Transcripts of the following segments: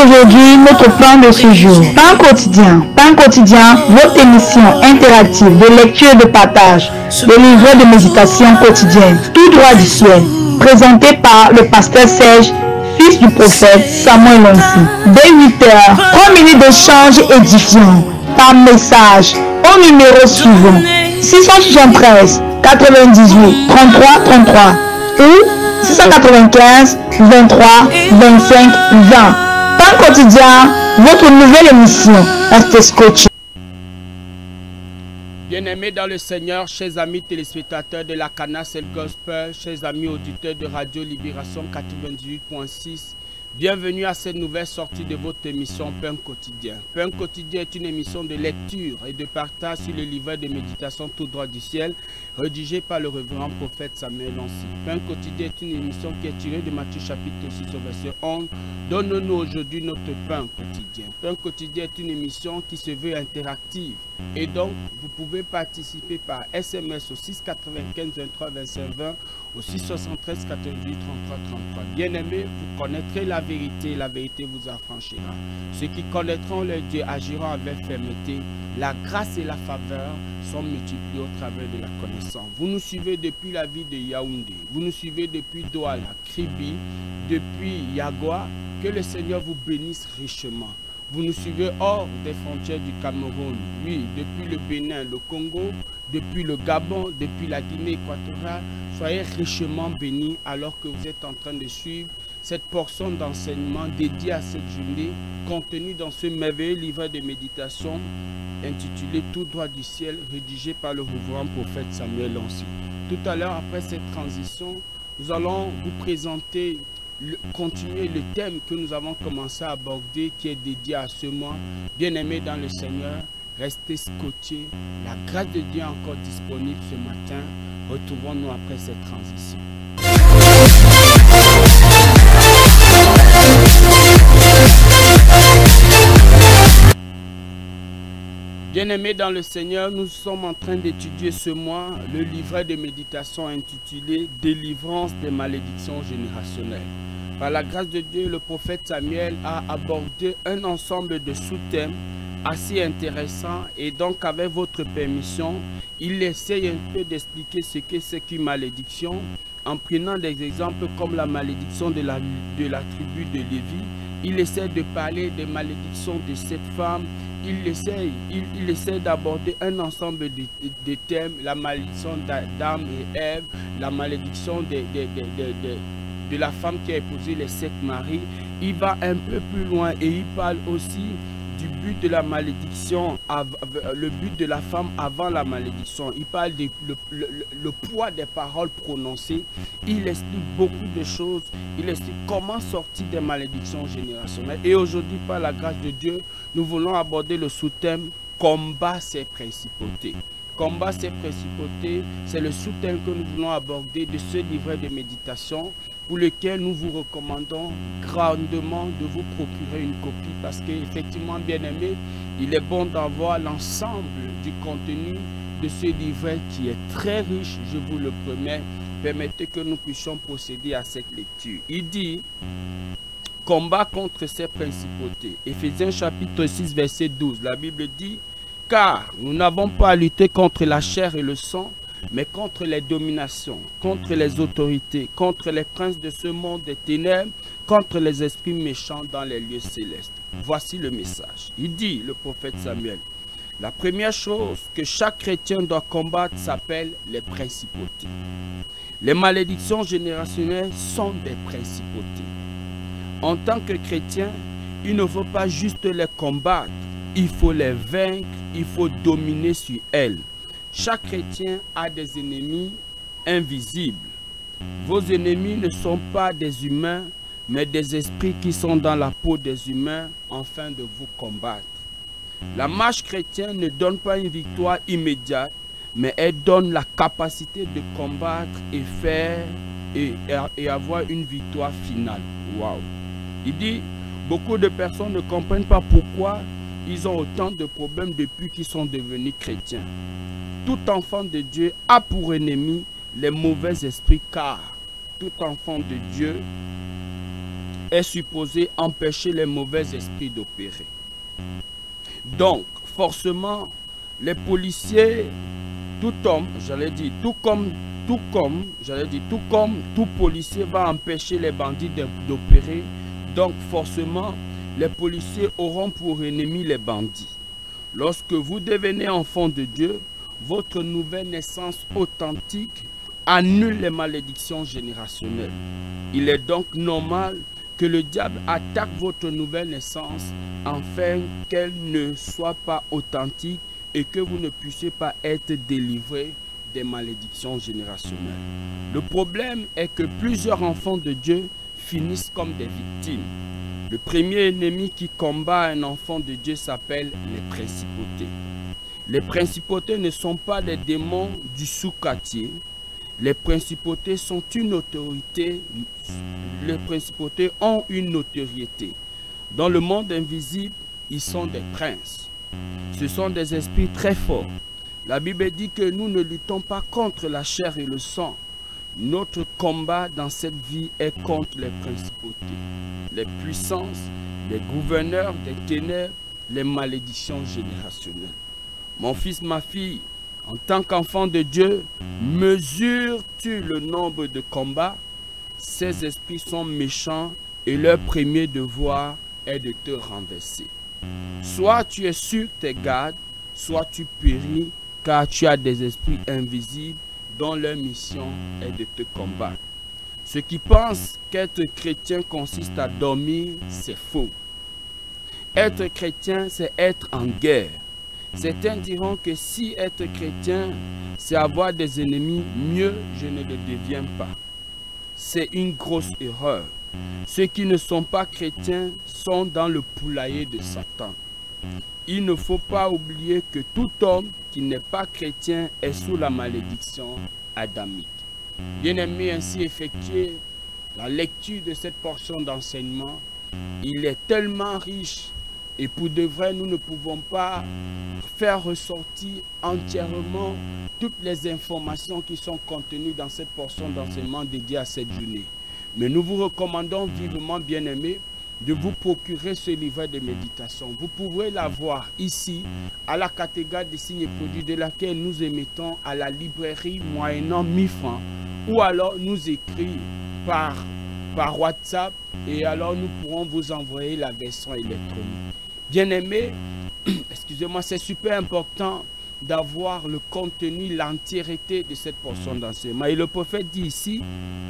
aujourd'hui notre plan de ce jour. Pain quotidien. Pain quotidien, votre émission interactive de lecture et de partage, de livret de méditation quotidienne, tout droit du ciel, présenté par le pasteur Serge, fils du prophète Samuel Lonsi. Dès 8h, 3 minutes d'échange édifiant par message au numéro suivant 673 98 33 33 ou 695 23 25 20. Pain quotidien, votre nouvelle émission. Restez scotché. Bien-aimés dans le Seigneur, chers amis téléspectateurs de la Canacel Gospel, chers amis auditeurs de Radio Libération 98.6, bienvenue à cette nouvelle sortie de votre émission Pain quotidien. Pain quotidien est une émission de lecture et de partage sur le livret de méditation tout droit du ciel, rédigé par le révérend prophète Samuel Lonsi. Pain quotidien est une émission qui est tirée de Matthieu chapitre 6 au verset 11. Donne-nous aujourd'hui notre pain quotidien. Pain quotidien est une émission qui se veut interactive. Et donc, vous pouvez participer par SMS au 695 23 25 20, au 673 88 33 33. Bien-aimés, vous connaîtrez la vérité vous affranchira. Ceux qui connaîtront le Dieu agiront avec fermeté. La grâce et la faveur sont multipliées au travers de la connaissance. Vous nous suivez depuis la ville de Yaoundé, vous nous suivez depuis Douala, Kribi, depuis Yagua. Que le Seigneur vous bénisse richement. Vous nous suivez hors des frontières du Cameroun, oui, depuis le Bénin, le Congo, depuis le Gabon, depuis la Guinée équatoriale. Soyez richement bénis alors que vous êtes en train de suivre cette portion d'enseignement dédiée à cette journée, contenue dans ce merveilleux livre de méditation intitulé Tout droit du ciel, rédigé par le révérend prophète Samuel Lonsi. Tout à l'heure, après cette transition, nous allons vous présenter continuer le thème que nous avons commencé à aborder, qui est dédié à ce mois. Bien-aimés dans le Seigneur, restez scotchés. La grâce de Dieu est encore disponible ce matin. Retrouvons-nous après cette transition. Bien-aimés dans le Seigneur, nous sommes en train d'étudier ce mois le livret de méditation intitulé « Délivrance des malédictions générationnelles ». Par la grâce de Dieu, le prophète Samuel a abordé un ensemble de sous-thèmes assez intéressants et donc avec votre permission, il essaye un peu d'expliquer ce que c'est qu'une malédiction en prenant des exemples comme la malédiction de la tribu de Lévi. Il essaie de parler des malédictions de cette femme. Il essaie d'aborder un ensemble de thèmes, la malédiction d'Adam et Ève, la malédiction de la femme qui a épousé les 7 maris. Il va un peu plus loin et il parle aussi du but de la malédiction, le but de la femme avant la malédiction. Il parle le poids des paroles prononcées. Il explique beaucoup de choses. Il explique comment sortir des malédictions générationnelles. Et aujourd'hui, par la grâce de Dieu, nous voulons aborder le sous-thème « Combat ces principautés ». Combat ces principautés, c'est le sous-thème que nous voulons aborder de ce livret de méditation pour lequel nous vous recommandons grandement de vous procurer une copie parce qu'effectivement, bien aimé, il est bon d'avoir l'ensemble du contenu de ce livret qui est très riche, je vous le promets. Permettez que nous puissions procéder à cette lecture. Il dit « Combat contre ces principautés ». Éphésiens chapitre 6, verset 12, la Bible dit « Car nous n'avons pas à lutter contre la chair et le sang, mais contre les dominations, contre les autorités, contre les princes de ce monde des ténèbres, contre les esprits méchants dans les lieux célestes. » Voici le message. Il dit, le prophète Samuel, la première chose que chaque chrétien doit combattre s'appelle les principautés. Les malédictions générationnelles sont des principautés. En tant que chrétien, il ne faut pas juste les combattre, il faut les vaincre, il faut dominer sur elles. Chaque chrétien a des ennemis invisibles. Vos ennemis ne sont pas des humains, mais des esprits qui sont dans la peau des humains afin de vous combattre. La marche chrétienne ne donne pas une victoire immédiate, mais elle donne la capacité de combattre et faire et avoir une victoire finale. Waouh! Il dit, beaucoup de personnes ne comprennent pas pourquoi ils ont autant de problèmes depuis qu'ils sont devenus chrétiens. Tout enfant de Dieu a pour ennemi les mauvais esprits, car tout enfant de Dieu est supposé empêcher les mauvais esprits d'opérer. Donc, forcément, les policiers, tout comme tout policier va empêcher les bandits d'opérer, donc forcément, les policiers auront pour ennemi les bandits. Lorsque vous devenez enfant de Dieu, votre nouvelle naissance authentique annule les malédictions générationnelles. Il est donc normal que le diable attaque votre nouvelle naissance afin qu'elle ne soit pas authentique et que vous ne puissiez pas être délivré des malédictions générationnelles. Le problème est que plusieurs enfants de Dieu finissent comme des victimes. Le premier ennemi qui combat un enfant de Dieu s'appelle les principautés. Les principautés ne sont pas des démons du sous-quartier. Les principautés sont une autorité. Les principautés ont une notoriété. Dans le monde invisible, ils sont des princes. Ce sont des esprits très forts. La Bible dit que nous ne luttons pas contre la chair et le sang. Notre combat dans cette vie est contre les principautés, les puissances, les gouverneurs des ténèbres, les malédictions générationnelles. Mon fils, ma fille, en tant qu'enfant de Dieu, mesures-tu le nombre de combats? Ces esprits sont méchants et leur premier devoir est de te renverser. Soit tu es sur tes gardes, soit tu péris, car tu as des esprits invisibles dont leur mission est de te combattre. Ceux qui pensent qu'être chrétien consiste à dormir, c'est faux. Être chrétien, c'est être en guerre. Certains diront que si être chrétien, c'est avoir des ennemis, mieux je ne le deviens pas. C'est une grosse erreur. Ceux qui ne sont pas chrétiens sont dans le poulailler de Satan. Il ne faut pas oublier que tout homme qui n'est pas chrétien est sous la malédiction adamique. Bien-aimé, ainsi effectué la lecture de cette portion d'enseignement, il est tellement riche et pour de vrai, nous ne pouvons pas faire ressortir entièrement toutes les informations qui sont contenues dans cette portion d'enseignement dédiée à cette journée. Mais nous vous recommandons vivement, bien-aimés, de vous procurer ce livret de méditation. Vous pourrez l'avoir ici, à la cathédrale des signes et produits de laquelle nous émettons à la librairie moyennant 1000 francs, ou alors nous écrire par WhatsApp et alors nous pourrons vous envoyer la version électronique. Bien-aimés, excusez-moi, c'est super important d'avoir le contenu, l'entièreté de cette portion d'enseignement. Et le prophète dit ici,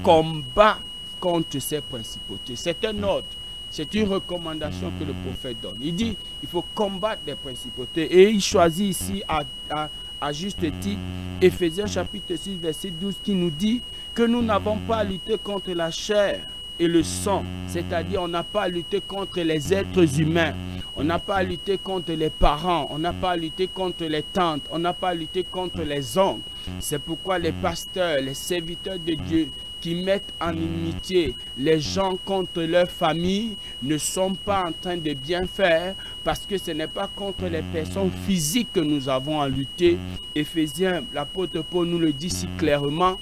combat contre ces principautés. C'est un ordre. C'est une recommandation que le prophète donne. Il dit, il faut combattre les principautés. Et il choisit ici, à juste titre, Éphésiens chapitre 6, verset 12, qui nous dit que nous n'avons pas à lutter contre la chair et le sang. C'est-à-dire, on n'a pas à lutter contre les êtres humains. On n'a pas à lutter contre les parents. On n'a pas à lutter contre les tantes. On n'a pas à lutter contre les oncles. C'est pourquoi les pasteurs, les serviteurs de Dieu, qui mettent en inimitié les gens contre leur famille ne sont pas en train de bien faire parce que ce n'est pas contre les personnes physiques que nous avons à lutter. Éphésiens, l'apôtre Paul nous le dit si clairement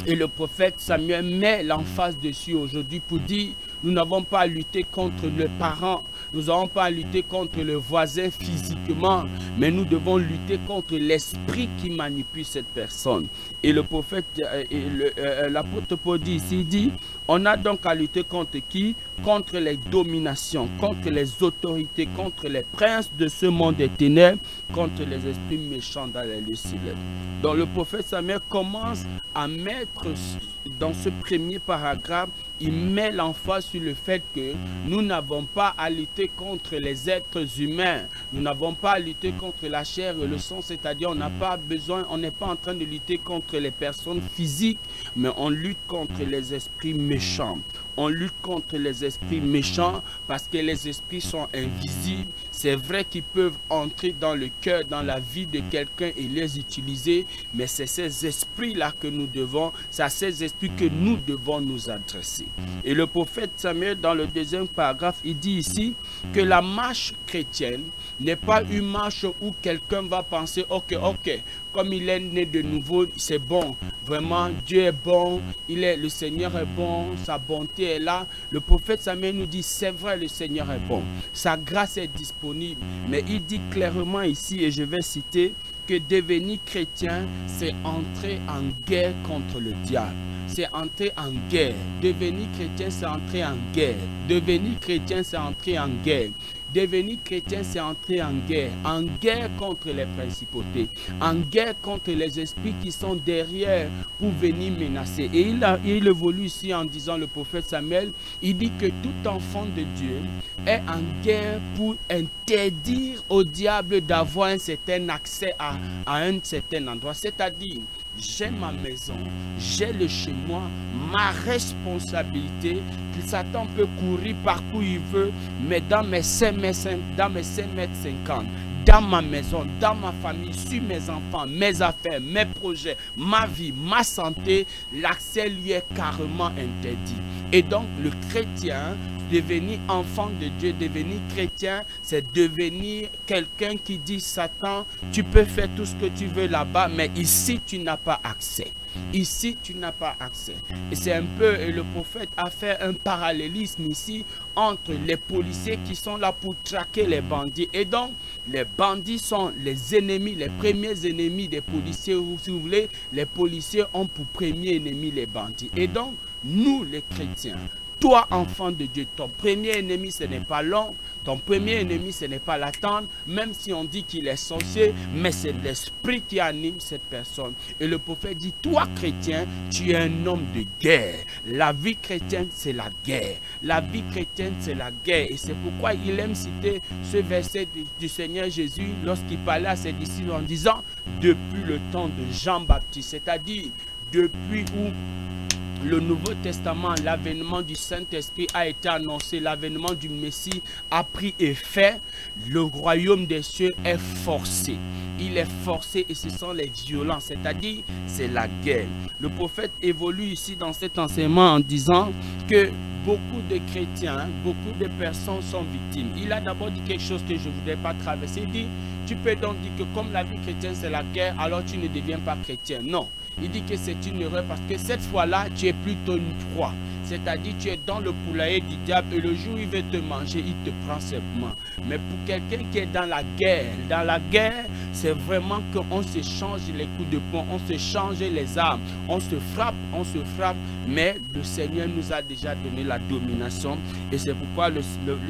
et le prophète Samuel met l'emphase dessus aujourd'hui pour dire nous n'avons pas à lutter contre les parents, nous n'avons pas à lutter contre le voisin physiquement, mais nous devons lutter contre l'esprit qui manipule cette personne. Et le prophète, l'apôtre Paul dit ici, il dit, on a donc à lutter contre qui? Contre les dominations, contre les autorités, contre les princes de ce monde des ténèbres, contre les esprits méchants dans les lieux célestes. Donc le prophète Samuel commence à mettre dans ce premier paragraphe, il met l'emphase sur le fait que nous n'avons pas à lutter contre les êtres humains. Nous n'avons pas à lutter contre la chair et le sang, c'est-à-dire on n'a pas besoin, on n'est pas en train de lutter contre les personnes physiques, mais on lutte contre les esprits méchants. On lutte contre les esprits méchants parce que les esprits sont invisibles. c'est vrai qu'ils peuvent entrer dans le cœur, dans la vie de quelqu'un et les utiliser, mais c'est ces esprits-là que nous devons, c'est à ces esprits que nous devons nous adresser. Et le prophète Samuel, dans le deuxième paragraphe, il dit ici que la marche chrétienne n'est pas une marche où quelqu'un va penser, ok, comme il est né de nouveau, c'est bon, vraiment, Dieu est bon, le Seigneur est bon, sa bonté est là. Le prophète Samuel nous dit, c'est vrai, le Seigneur est bon, sa grâce est disponible, mais il dit clairement ici, et je vais citer, que devenir chrétien, c'est entrer en guerre contre le diable. C'est entrer en guerre. Devenir chrétien, c'est entrer en guerre. Devenir chrétien, c'est entrer en guerre. Devenir chrétien, c'est entrer en guerre contre les principautés, en guerre contre les esprits qui sont derrière pour venir menacer. Et il évolue ici en disant, le prophète Samuel, il dit que tout enfant de Dieu est en guerre pour interdire au diable d'avoir un certain accès à un certain endroit. C'est-à-dire, j'ai ma maison, j'ai le chez moi, ma responsabilité, que Satan peut courir partout il veut, mais dans mes 5 mètres 50, dans ma maison, dans ma famille, sur mes enfants, mes affaires, mes projets, ma vie, ma santé, l'accès lui est carrément interdit. Et donc le chrétien, devenir enfant de Dieu, devenir chrétien, c'est devenir quelqu'un qui dit, Satan, tu peux faire tout ce que tu veux là-bas, mais ici tu n'as pas accès. Ici, tu n'as pas accès. Et c'est un peu, et le prophète a fait un parallélisme ici entre les policiers qui sont là pour traquer les bandits. Et donc, les bandits sont les ennemis, les premiers ennemis des policiers. Ou si vous voulez, les policiers ont pour premier ennemi les bandits. Et donc, nous les chrétiens, toi, enfant de Dieu, ton premier ennemi, ce n'est pas l'homme. Ton premier ennemi, ce n'est pas la tante, même si on dit qu'il est sorcier, mais c'est l'esprit qui anime cette personne. Et le prophète dit, toi, chrétien, tu es un homme de guerre. La vie chrétienne, c'est la guerre. La vie chrétienne, c'est la guerre. Et c'est pourquoi il aime citer ce verset du Seigneur Jésus lorsqu'il parlait à ses disciples en disant, depuis le temps de Jean-Baptiste, c'est-à-dire depuis où le Nouveau Testament, l'avènement du Saint-Esprit a été annoncé, l'avènement du Messie a pris effet, le royaume des cieux est forcé. Il est forcé et ce sont les violences, c'est-à-dire c'est la guerre. Le prophète évolue ici dans cet enseignement en disant que beaucoup de chrétiens, beaucoup de personnes sont victimes. Il a d'abord dit quelque chose que je ne voudrais pas traverser. Il dit, tu peux donc dire que comme la vie chrétienne c'est la guerre, alors tu ne deviens pas chrétien. Non. Il dit que c'est une erreur parce que cette fois-là, tu es plutôt une proie. C'est-à-dire, tu es dans le poulailler du diable et le jour où il veut te manger, il te prend simplement. Mais pour quelqu'un qui est dans la guerre, c'est vraiment qu'on se change les coups de poing, on se change les armes, on se frappe, mais le Seigneur nous a déjà donné la domination. Et c'est pourquoi le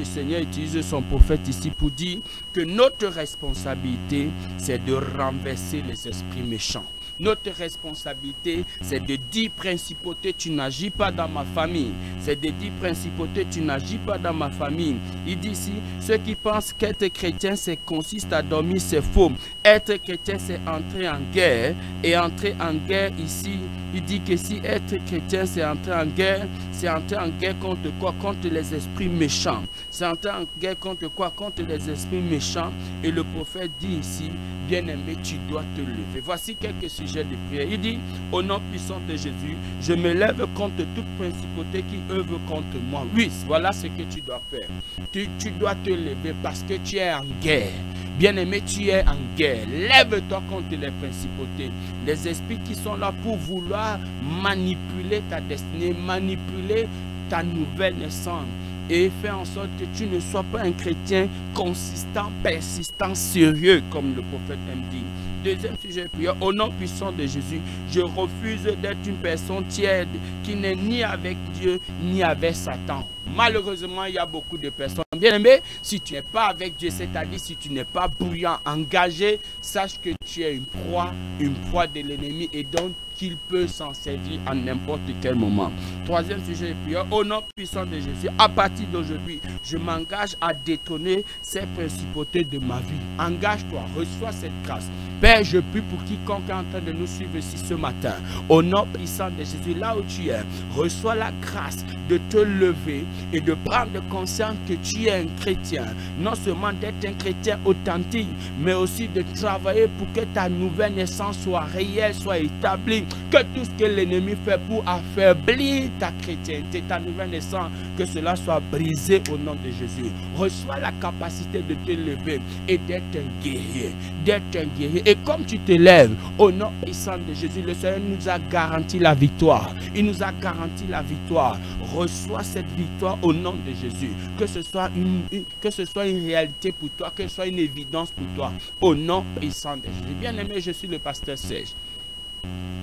Seigneur utilise son prophète ici pour dire que notre responsabilité, c'est de renverser les esprits méchants. Notre responsabilité, c'est de dire principauté, tu n'agis pas dans ma famille. C'est de dire principauté, tu n'agis pas dans ma famille. Il dit ici, ceux qui pensent qu'être chrétien, c'est consiste à dormir, c'est faux. Être chrétien, c'est entrer en guerre. Et entrer en guerre ici, il dit que si être chrétien, c'est entrer en guerre, c'est entrer en guerre contre quoi? Contre les esprits méchants. C'est entrer en guerre contre quoi? Contre les esprits méchants. Et le prophète dit ici, bien-aimé, tu dois te lever. Voici quelques sujets de prière. Il dit, au nom puissant de Jésus, je me lève contre toute principauté qui œuvre contre moi. Oui, voilà ce que tu dois faire. Tu dois te lever parce que tu es en guerre. Bien-aimé, tu es en guerre. Lève-toi contre les principautés. Les esprits qui sont là pour vouloir manipuler ta destinée, manipuler ta nouvelle naissance. Et faire en sorte que tu ne sois pas un chrétien consistant, persistant, sérieux, comme le prophète aime dire. Deuxième sujet de prière, au nom puissant de Jésus, je refuse d'être une personne tiède qui n'est ni avec Dieu ni avec Satan. Malheureusement, il y a beaucoup de personnes. Bien aimé, si tu n'es pas avec Dieu, c'est-à-dire si tu n'es pas bouillant, engagé, sache que tu es une proie de l'ennemi et donc qu'il peut s'en servir à n'importe quel moment. Troisième sujet de prière, au nom puissant de Jésus, à partir d'aujourd'hui, je m'engage à détrôner ces principautés de ma vie. Engage-toi, reçois cette grâce. Père, je prie pour quiconque est en train de nous suivre ici ce matin. Au nom puissant de Jésus, là où tu es, reçois la grâce de te lever et de prendre conscience que tu es un chrétien. Non seulement d'être un chrétien authentique, mais aussi de travailler pour que ta nouvelle naissance soit réelle, soit établie. Que tout ce que l'ennemi fait pour affaiblir ta chrétienté, ta nouvelle naissance, que cela soit brisé au nom de Jésus. Reçois la capacité de te lever et d'être un guerrier. D'être un guerrier. Et comme tu te lèves au nom puissant de Jésus, le Seigneur nous a garanti la victoire. Il nous a garanti la victoire. Reçois cette victoire au nom de Jésus. Que ce soit une réalité pour toi, que ce soit une évidence pour toi. Au nom puissant de Jésus. Bien aimé, je suis le pasteur Serge.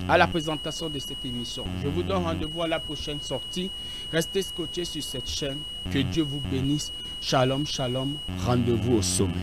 À la présentation de cette émission, je vous donne rendez-vous à la prochaine sortie. Restez scotchés sur cette chaîne. Que Dieu vous bénisse. Shalom, shalom. Rendez-vous au sommet.